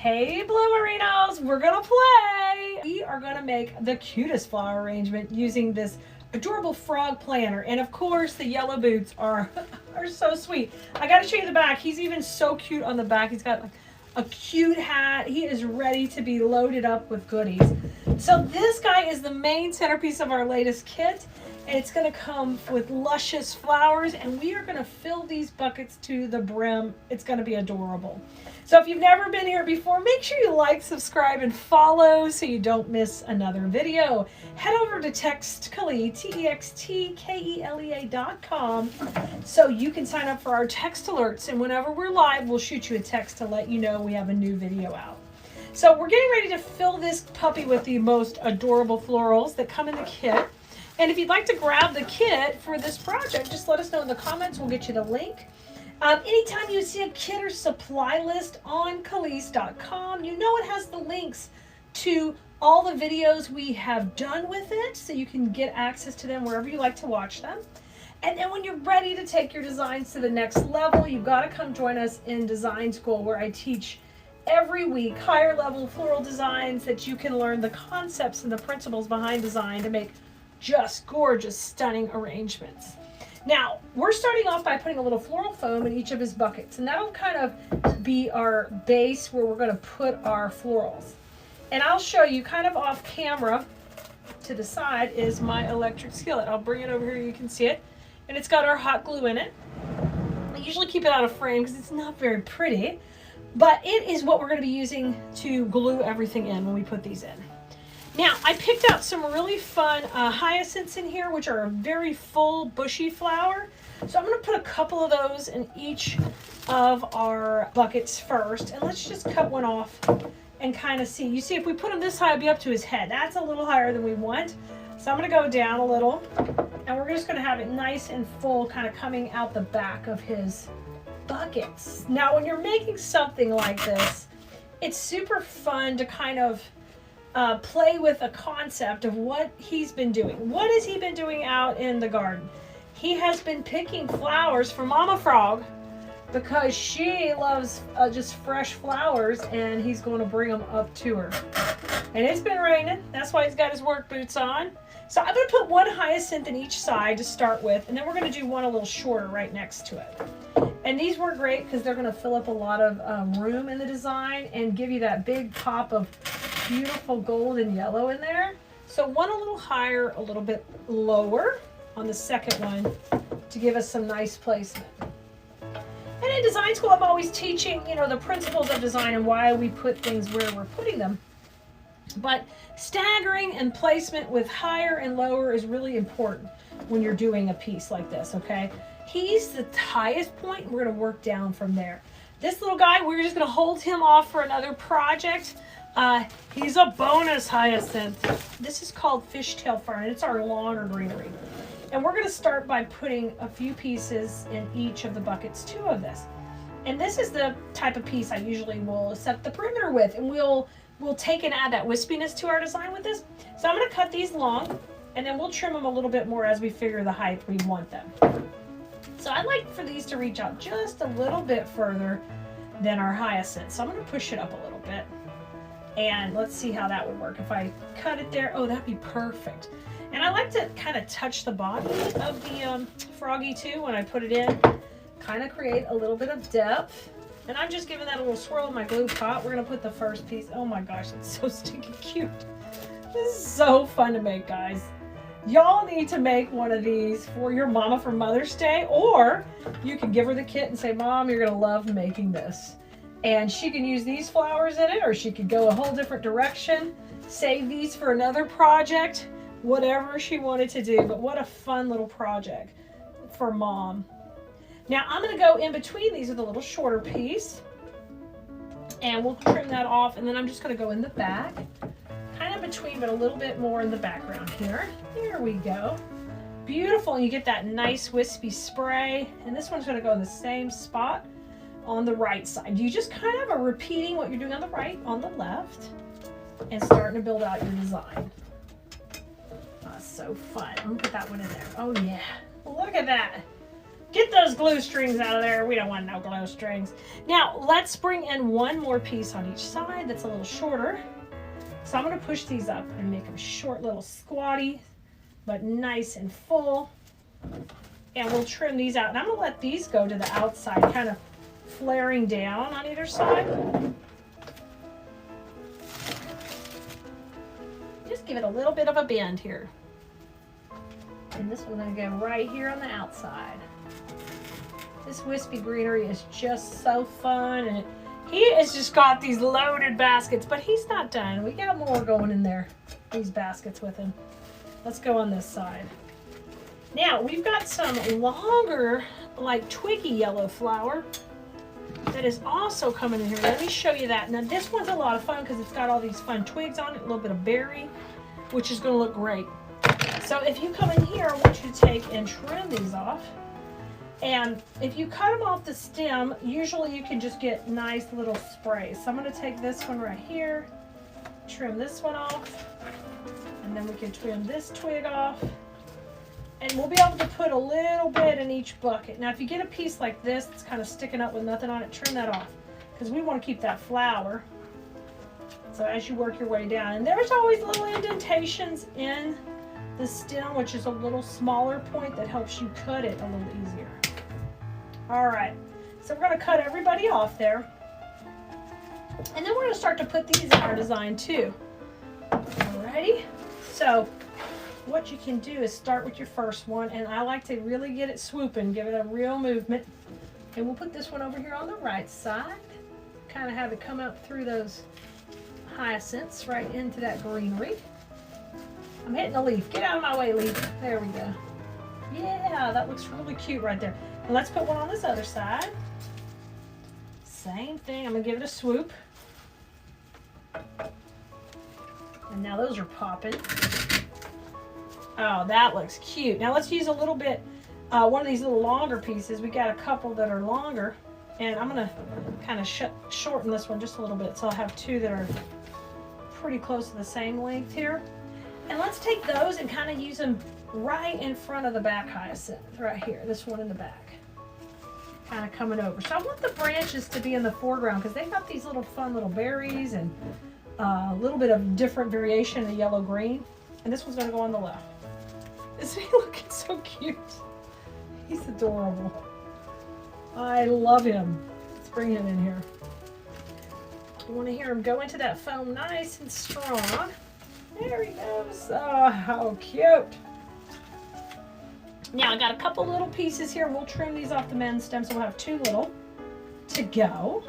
Hey Bloomerinos, we're gonna play. We are gonna make the cutest flower arrangement using this adorable frog planner. And of course the yellow boots are so sweet. I gotta show you the back. He's even so cute on the back. He's got like a cute hat. He is ready to be loaded up with goodies. So this guy is the main centerpiece of our latest kit. And it's gonna come with luscious flowers, and we are gonna fill these buckets to the brim. It's gonna be adorable. So if you've never been here before, make sure you like, subscribe, and follow so you don't miss another video. Head over to Textkelea, TEXTKELEA.com, so you can sign up for our text alerts, and whenever we're live, we'll shoot you a text to let you know we have a new video out. So we're getting ready to fill this puppy with the most adorable florals that come in the kit. And if you'd like to grab the kit for this project, just let us know in the comments. We'll get you the link. Anytime you see a kit or supply list on Khalees.com, you know it has the links to all the videos we have done with it, so you can get access to them wherever you like to watch them. And then when you're ready to take your designs to the next level, you've got to come join us in design school, where I teach every week higher level floral designs that you can learn the concepts and the principles behind design to make just gorgeous, stunning arrangements. Now, we're starting off by putting a little floral foam in each of his buckets, and that'll kind of be our base where we're going to put our florals. And I'll show you kind of off camera. To the side is my electric skillet. I'll bring it over here, you can see it. And it's got our hot glue in it. I usually keep it out of frame because it's not very pretty, but it is what we're going to be using to glue everything in when we put these in. Now, I picked out some really fun hyacinths in here, which are a very full, bushy flower. So I'm going to put a couple of those in each of our buckets first. And let's just cut one off and kind of see. You see, if we put him this high, it'll be up to his head. That's a little higher than we want. So I'm going to go down a little. And we're just going to have it nice and full, kind of coming out the back of his buckets. Now, when you're making something like this, it's super fun to kind of play with a concept of what he's been doing. What has he been doing out in the garden? He has been picking flowers for Mama Frog because she loves just fresh flowers, and he's going to bring them up to her. And it's been raining. That's why he's got his work boots on. So I'm going to put one hyacinth in each side to start with, and then we're going to do one a little shorter right next to it. And these work great because they're going to fill up a lot of room in the design and give you that big pop of beautiful gold and yellow in there. So one a little higher, a little bit lower on the second one to give us some nice placement. And in design school, I'm always teaching, you know, the principles of design and why we put things where we're putting them. But staggering and placement with higher and lower is really important when you're doing a piece like this, okay? He's the highest point, and we're going to work down from there. This little guy, we're just going to hold him off for another project. He's a bonus hyacinth. This is called fishtail fern. It's our longer greenery. And we're going to start by putting a few pieces in each of the buckets, 2 of this. And this is the type of piece I usually will set the perimeter with, and we'll take and add that wispiness to our design with this. So I'm going to cut these long, and then we'll trim them a little bit more as we figure the height we want them. So I'd like for these to reach out just a little bit further than our hyacinth. So I'm going to push it up a little bit. And let's see how that would work. If I cut it there, oh, that'd be perfect. And I like to kind of touch the body of the Froggy too when I put it in. Kind of create a little bit of depth. And I'm just giving that a little swirl in my glue pot. We're going to put the first piece. Oh my gosh, it's so stinking cute. This is so fun to make, guys. Y'all need to make one of these for your mama for Mother's Day, or you can give her the kit and say, Mom, you're going to love making this. And she can use these flowers in it, or she could go a whole different direction, save these for another project, whatever she wanted to do. But what a fun little project for Mom. Now I'm going to go in between these with a little shorter piece, and we'll trim that off, and then I'm just going to go in the back, kind of between, but a little bit more in the background here. There we go. Beautiful. And you get that nice wispy spray, and this one's going to go in the same spot on the right side. You just kind of are repeating what you're doing on the right, on the left, and starting to build out your design. So fun. I'm gonna put that one in there. Oh yeah, look at that. Get those glue strings out of there. We don't want no glue strings. Now, let's bring in one more piece on each side that's a little shorter. So I'm going to push these up and make them short, little squatty, but nice and full. And we'll trim these out. And I'm going to let these go to the outside, kind of flaring down on either side. Just give it a little bit of a bend here. And this one's going to go right here on the outside. This wispy greenery is just so fun, and he has just got these loaded baskets, but he's not done. We got more going in there, these baskets with him. Let's go on this side. Now, we've got some longer, like twiggy yellow flower that is also coming in here. Let me show you that. Now, this one's a lot of fun because it's got all these fun twigs on it, a little bit of berry, which is going to look great. So if you come in here, I want you to take and trim these off. And if you cut them off the stem, usually you can just get nice little sprays. So I'm going to take this one right here, trim this one off, and then we can trim this twig off. And we'll be able to put a little bit in each bucket. Now, if you get a piece like this that's kind of sticking up with nothing on it, trim that off, because we want to keep that flower. So as you work your way down, and there's always little indentations in the stem, which is a little smaller point that helps you cut it a little easier. All right, so we're going to cut everybody off there. And then we're going to start to put these in our design too. Alrighty, so what you can do is start with your first one, and I like to really get it swooping, give it a real movement. And we'll put this one over here on the right side, kind of have it come up through those hyacinths right into that greenery. I'm hitting a leaf. Get out of my way, leaf. There we go. Yeah, that looks really cute right there. And let's put one on this other side. Same thing. I'm going to give it a swoop. And now those are popping. Oh, that looks cute. Now let's use a little bit, one of these little longer pieces. We got a couple that are longer. And I'm going to kind of shorten this one just a little bit. So I'll have two that are pretty close to the same length here. And let's take those and kind of use them right in front of the back hyacinth, right here, this one in the back, kind of coming over. So I want the branches to be in the foreground because they've got these little fun little berries and a little bit of different variation of the yellow-green. And this one's going to go on the left. Isn't he looking so cute? He's adorable. I love him. Let's bring him in here. You want to hear him go into that foam nice and strong. There he goes. Oh, how cute. Now I got a couple little pieces here. We'll trim these off the main stem, so we'll have two little to go.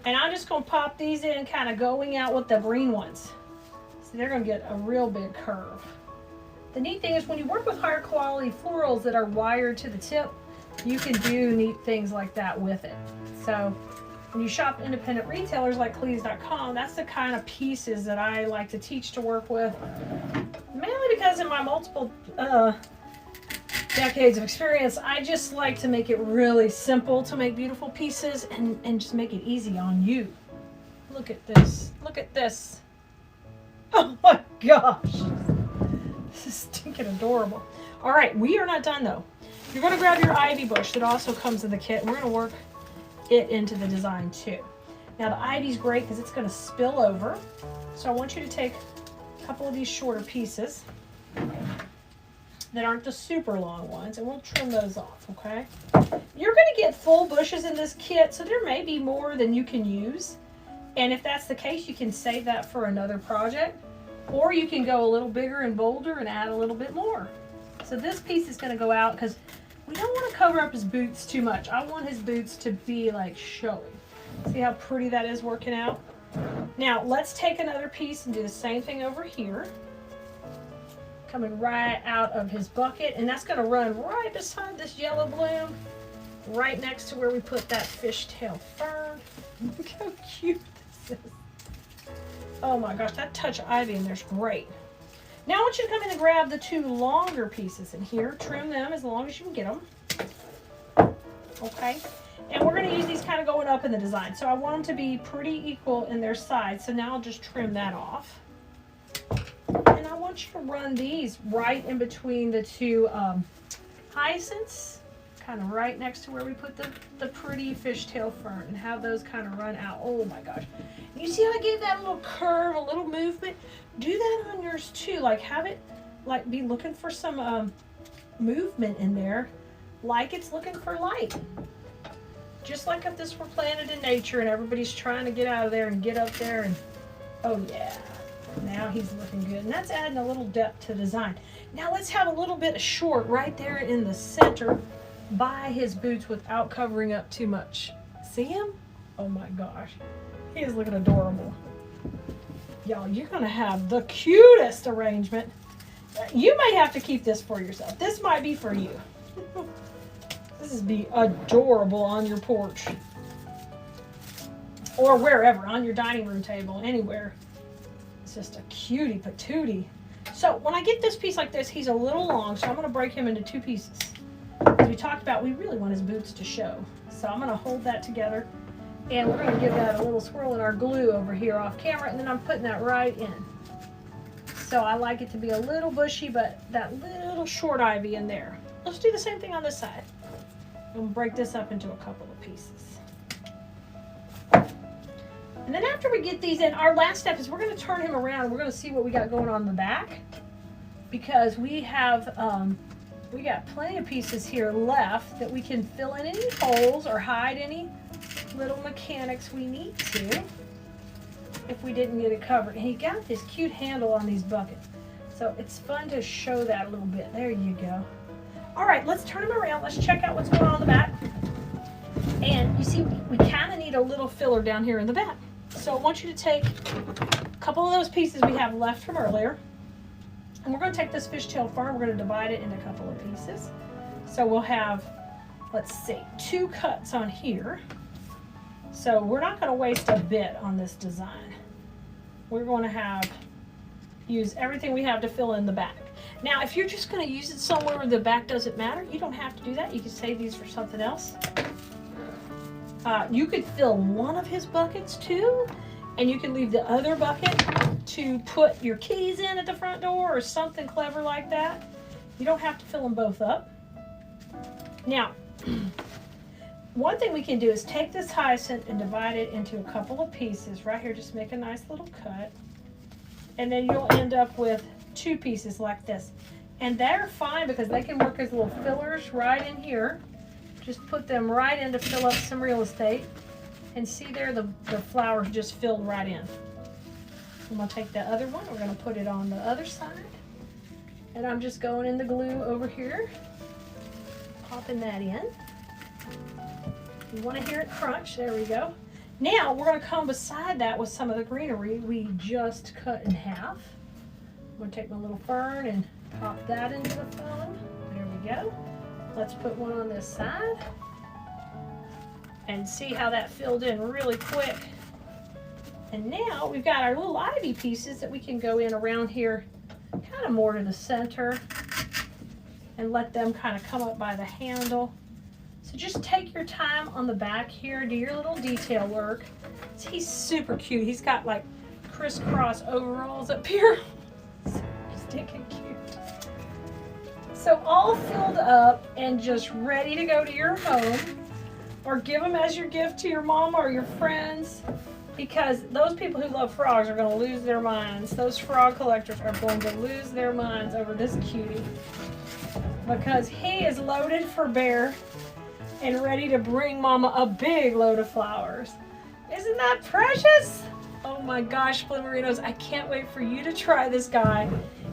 And I'm just going to pop these in, kind of going out with the green ones. So they're going to get a real big curve. The neat thing is when you work with higher quality florals that are wired to the tip, you can do neat things like that with it. So when you shop independent retailers like Cleese.com, that's the kind of pieces that I like to teach to work with. Mainly because in my multiple decades of experience, I just like to make it really simple to make beautiful pieces and just make it easy on you. Look at this. Look at this. Oh my gosh. This is stinking adorable. All right, we are not done though. You're going to grab your ivy bush that also comes in the kit, and we're going to work it into the design too. Now the ivy's great because it's going to spill over. So I want you to take a couple of these shorter pieces that aren't the super long ones, and we'll trim those off, okay? You're going to get full bushes in this kit, so there may be more than you can use. And if that's the case, you can save that for another project, or you can go a little bigger and bolder and add a little bit more. So this piece is going to go out because we don't want to cover up his boots too much. I want his boots to be like showy. See how pretty that is working out? Now let's take another piece and do the same thing over here. Coming right out of his bucket, and that's going to run right beside this yellow bloom, right next to where we put that fishtail fern. Look how cute this is. Oh my gosh, that touch of ivy in there's great. Now I want you to come in and grab the two longer pieces in here, trim them as long as you can get them. Okay, and we're going to use these kind of going up in the design. So I want them to be pretty equal in their sides. So now I'll just trim that off. And I want you to run these right in between the two hyacinths, kind of right next to where we put the pretty fishtail fern, and have those kind of run out. Oh my gosh. You see how I gave that a little curve, a little movement? Do that on yours too. Like have it like be looking for some movement in there, like it's looking for light. Just like if this were planted in nature and everybody's trying to get out of there and get up there, and oh yeah, now he's looking good. And that's adding a little depth to the design. Now let's have a little bit of short right there in the center by his boots without covering up too much. See him? Oh my gosh. He is looking adorable. Y'all, you're gonna have the cutest arrangement. You may have to keep this for yourself. This might be for you. This is be adorable on your porch. Or wherever, on your dining room table, anywhere. It's just a cutie patootie. So when I get this piece like this, he's a little long, so I'm gonna break him into 2 pieces. As we talked about, we really want his boots to show. So I'm gonna hold that together, and we're gonna give that a little swirl in our glue over here off camera, and then I'm putting that right in. So I like it to be a little bushy, but that little short ivy in there. Let's do the same thing on this side. I'm gonna break this up into a couple of pieces. And then after we get these in, our last step is we're gonna turn him around and we're gonna see what we got going on in the back, because we have, we got plenty of pieces here left that we can fill in any holes or hide any little mechanics we need to if we didn't get it covered. And he got this cute handle on these buckets, so it's fun to show that a little bit. There you go. All right, let's turn him around. Let's check out what's going on in the back. And you see, we kind of need a little filler down here in the back. So I want you to take a couple of those pieces we have left from earlier, and we're going to take this fishtail fern, we're going to divide it into a couple of pieces. So we'll have, let's see, 2 cuts on here. So we're not going to waste a bit on this design. We're going to use everything we have to fill in the back. Now, if you're just going to use it somewhere where the back doesn't matter, you don't have to do that. You can save these for something else. You could fill one of his buckets too, and you can leave the other bucket to put your keys in at the front door or something clever like that. You don't have to fill them both up. Now, one thing we can do is take this hyacinth and divide it into a couple of pieces. Right here, just make a nice little cut. And then you'll end up with 2 pieces like this. And they're fine because they can work as little fillers right in here. Just put them right in to fill up some real estate. And see there, the flowers just filled right in. I'm gonna take the other one, we're gonna put it on the other side. And I'm just going in the glue over here, popping that in. You wanna hear it crunch, there we go. Now we're gonna come beside that with some of the greenery we just cut in half. I'm gonna take my little fern and pop that into the foam. There we go. Let's put one on this side and see how that filled in really quick. And now we've got our little ivy pieces that we can go in around here, kind of more to the center, and let them kind of come up by the handle. So just take your time on the back here, do your little detail work. He's super cute. He's got like crisscross overalls up here. Stinking cute. So all filled up and just ready to go to your home, or give them as your gift to your mama or your friends, because those people who love frogs are going to lose their minds. Those frog collectors are going to lose their minds over this cutie, because he is loaded for bear and ready to bring mama a big load of flowers. Isn't that precious? Oh my gosh, Bloomerinos, I can't wait for you to try this guy.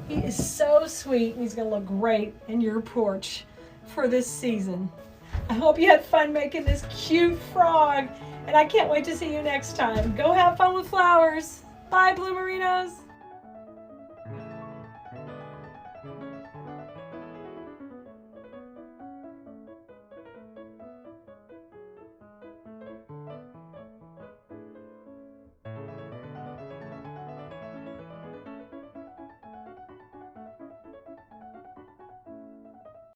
He is so sweet, and he's gonna look great in your porch for this season. I hope you had fun making this cute frog, and I can't wait to see you next time. Go have fun with flowers. Bye, Bloomerinos.